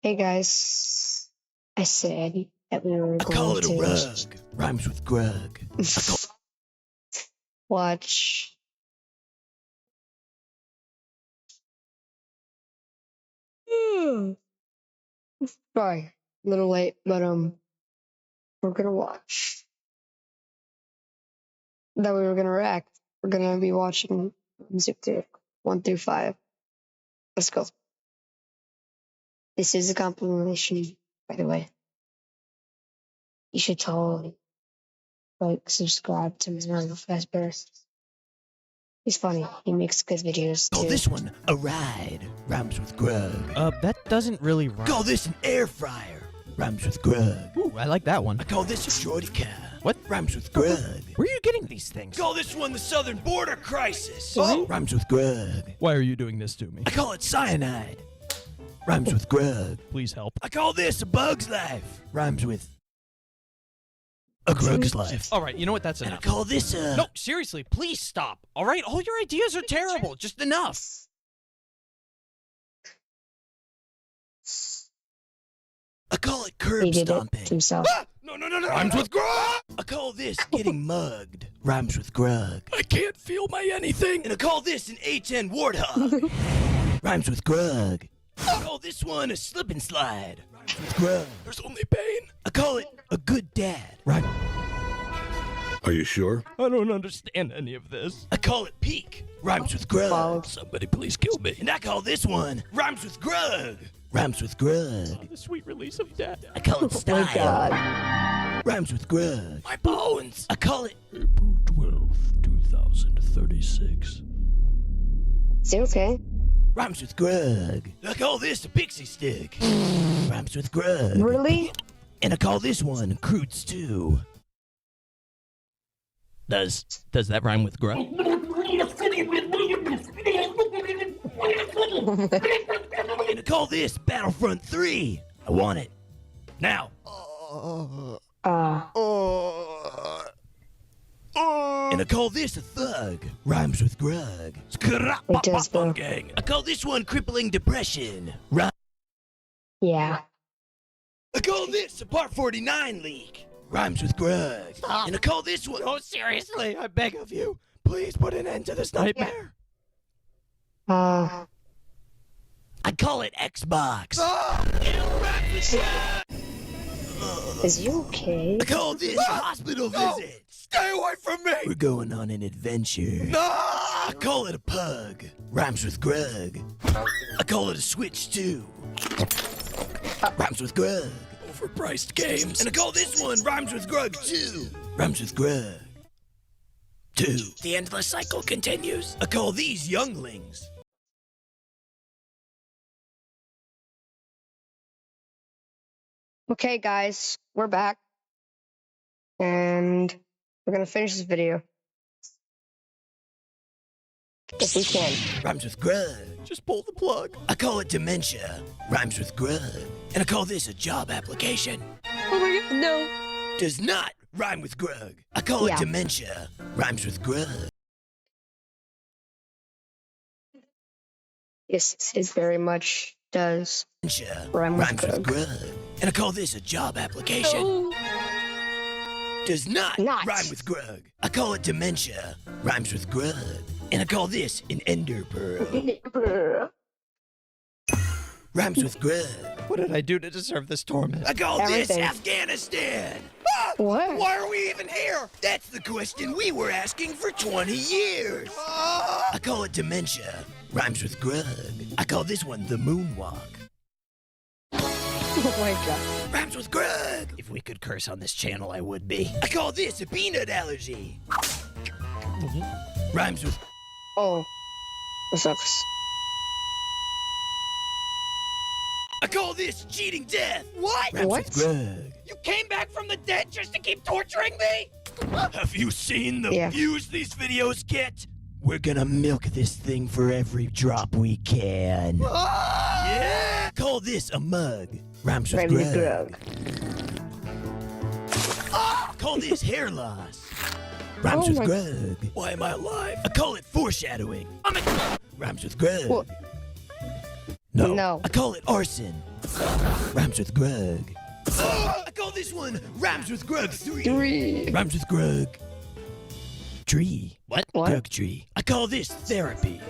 Hey guys, I said that we were I call going it a to rug. Rhymes with Grug. watch. Sorry, a little late, but we're gonna watch. That we were gonna react. We're gonna be watching music to 1 through 5. Let's go. This is a compilation, by the way. You should totally subscribe to Mario Fazbear. He's funny. He makes good videos Call too. this one a ride. Rhymes with Grug. That doesn't really rhyme. Call this an air fryer. Rhymes with Grug. Ooh, I like that one. I call this a Jordica. What? Rhymes with Grug. Where are you getting these things? Call this one the Southern Border Crisis. Oh. Rhymes with Grug. Why are you doing this to me? I call it cyanide. Rhymes with Grug. Please help. I call this a bug's life. Rhymes with a Grug's life. All right, you know what? That's And I enough. call this a... No, seriously, please stop. All right, all your ideas are terrible. Just enough. I call it curb He did stomping. it himself. Ah! No. Rhymes with Grug. I call this getting mugged. Rhymes with Grug. I can't feel my anything. And I call this an A10 warthog. Rhymes with Grug. I call this one a slip and slide. Rhymes with Grug. There's only pain. I call it a good dad. Rhymes. Are you sure? I don't understand any of this. I call it peak. Rhymes with Grug. Wow. Somebody please kill me. And I call this one Rhymes with Grug. Rhymes with Grug. The sweet release of death. I call it Oh style. my god. Rhymes with Grug. My bones. I call it April 12th, 2036. Is he okay? Rhymes with Grug. I call this a pixie stick. Rhymes with Grug. Really? And I call this one crude stew. Does that rhyme with Grug? And I call this Battlefront 3. I want it. Now. And I call this a thug. Rhymes with Grug. It does, though. Gang. I call this one crippling depression. Yeah. I call this a Part 49 leak. Rhymes with Grug. Stop. And I call this one... Oh, seriously, I beg of you. Please put an end to this nightmare. Uh, I call it Xbox. is he okay? I call this a hospital visit. Stay away from me. We're going on an adventure. I call it a pug. Rhymes with Grug. I call it a Switch 2. Rhymes with Grug. Overpriced games. And I call this one Rhymes with Grug 2. Rhymes with Grug 2. The endless cycle continues. I call these younglings. Okay, guys, we're back. And we're gonna finish this video. If we can. Rhymes with Grug. Just pull the plug. I call it dementia. Rhymes with Grug. And I call this a job application. Oh my god, no. Does not rhyme with Grug. I call Yeah. it dementia. Rhymes with Grug. Yes, it very much does. Dementia. Rhyme with Rhymes with Grug. Grug. And I call this a job application. Does not rhyme with Grug. I call it dementia. Rhymes with Grug. And I call this an ender pearl. Rhymes with Grug. What did I do to deserve this torment? I call Everything. this Afghanistan. What? Why are we even here? That's the question we were asking for 20 years. I call it dementia. Rhymes with Grug. I call this one the moonwalk. Oh my god. Rhymes with Grug. If we could curse on this channel, I would be. I call this a peanut allergy. Rhymes with... Oh. That sucks. I call this cheating death. What? Rhymes What? with Grug. You came back from the dead just to keep torturing me? Have you seen the Yeah. views these videos get? We're gonna milk this thing for every drop we can. Yeah! Call this a mug. Rhymes with Rhymes with Grug. Grug. Call this hair loss. Rhymes Oh with my- Grug. Why am I alive? I call it foreshadowing. Rhymes with Grug. What? No. No. I call it arson. Rhymes with Grug. I call this one Rhymes with Grug 3. Rhymes with Grug. Tree. What? Grug tree. I call this therapy.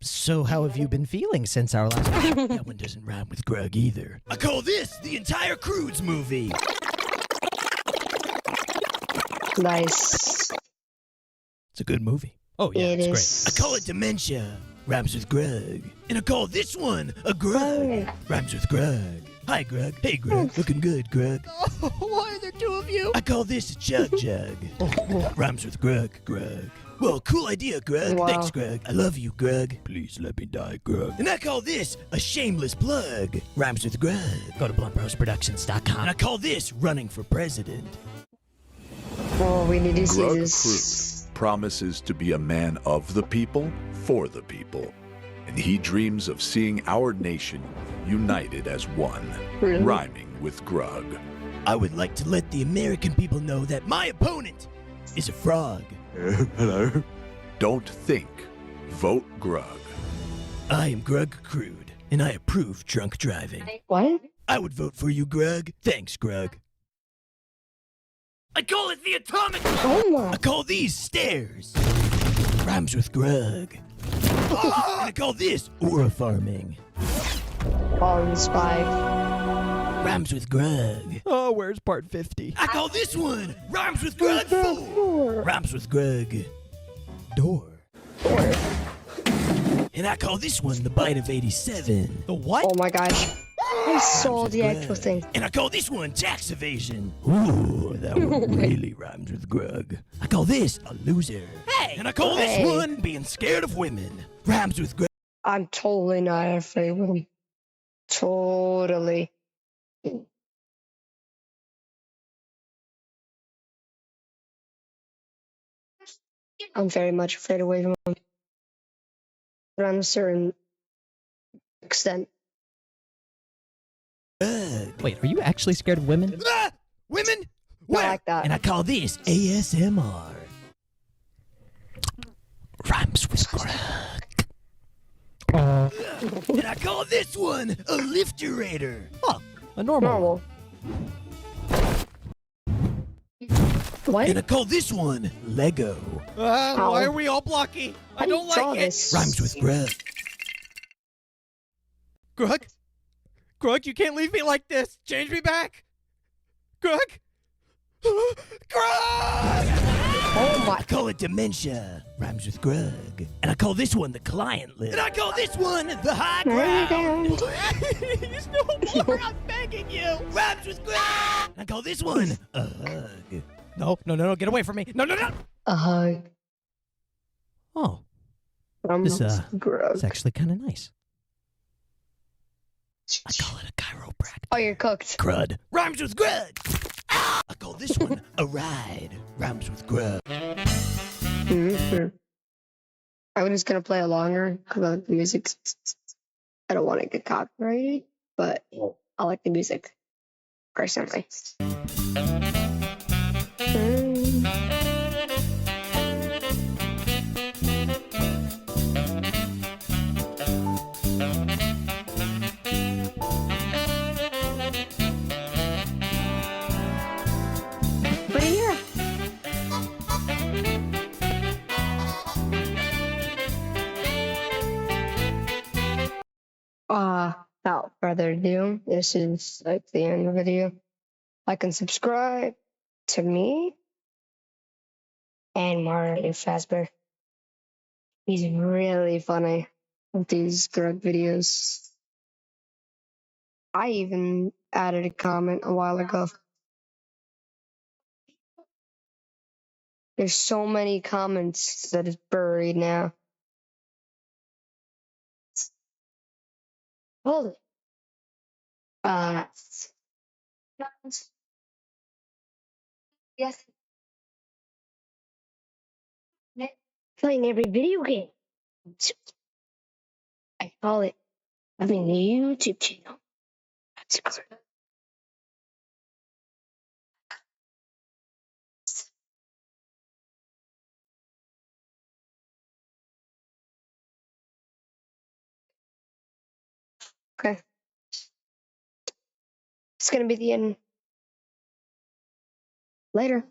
So how have you been feeling since our last... That one doesn't rhyme with Grug either. I call this the entire Crudes movie. Nice. It's a good movie. Oh, yeah, It it's great. is. I call it Dementia. Rhymes with Grug. And I call this one a Grug. Rhymes with Grug. Hi, Grug. Hey, Grug. Looking good, Grug. Why are there two of you? I call this a Chug Jug. Rhymes with Grug. Well, cool idea, Grug. Wow. Thanks, Grug. I love you, Grug. Please let me die, Grug. And I call this a shameless plug. Rhymes with Grug. Go to bluntbrosproductions.com. And I call this running for president. Oh, we need to see Grug this. Krug promises to be a man of the people, for the people. And he dreams of seeing our nation united as one, Really? rhyming with Grug. I would like to let the American people know that my opponent is a frog. Hello? Don't think. Vote Grug. I am Grug Crude, and I approve drunk driving. What? I would vote for you, Grug. Thanks, Grug. I call it the atomic. Oh my. I call these stairs. Rhymes with Grug. And I call this aura farming. Volumes 5. Rhymes with Grug. Oh, where's part 50? I call this one Rhymes with Grug 4. Rhymes with Grug. Door. And I call this one the Bite of 87. The what? Oh my gosh. I saw the Grug. actual thing. And I call this one tax evasion. Ooh, that one really rhymes with Grug. I call this a loser. Hey! And I call this Hey. one being scared of women. Rhymes with Grug. I'm totally not afraid of him. Totally. I'm very much afraid of women. But on a certain extent. Wait, are you actually scared of women? Ah! Women? Not Where? like that. And I call this ASMR. Rhymes with Grug. And I call this one a lifterator. Oh, a normal. Normal. What? And I call this one Lego. Why are we all blocky? I don't saw like it. this. Rhymes with Grug. Grug? Grug, you can't leave me like this. Change me back. Grug? Grug! Oh my. I call it Dementia. Rhymes with Grug. And I call this one the Client List. And I call this one the High Ground. Please, no more. I'm begging you. Rhymes with Grug. And I call this one a Hug. No. Get away from me. No. A hug Oh, from This, Grug. it's actually kind of nice. I call it a chiropractor. Oh, you're cooked. Crud. Rhymes with Grug. Ah! I call this one a Ride. Rhymes with Grug. Mhm. I'm just gonna play it longer because I like the music. I don't want to get copyrighted, but I like the music personally. But yeah. Without further ado, this is like the end of the video. Like and subscribe to me and Mario Fazbear. He's really funny with these Grug videos. I even added a comment a while ago. There's so many comments that is buried now. Hold it. Yes. Playing every video game. I call it having a YouTube channel. That's good. Okay. It's gonna be the end. Later.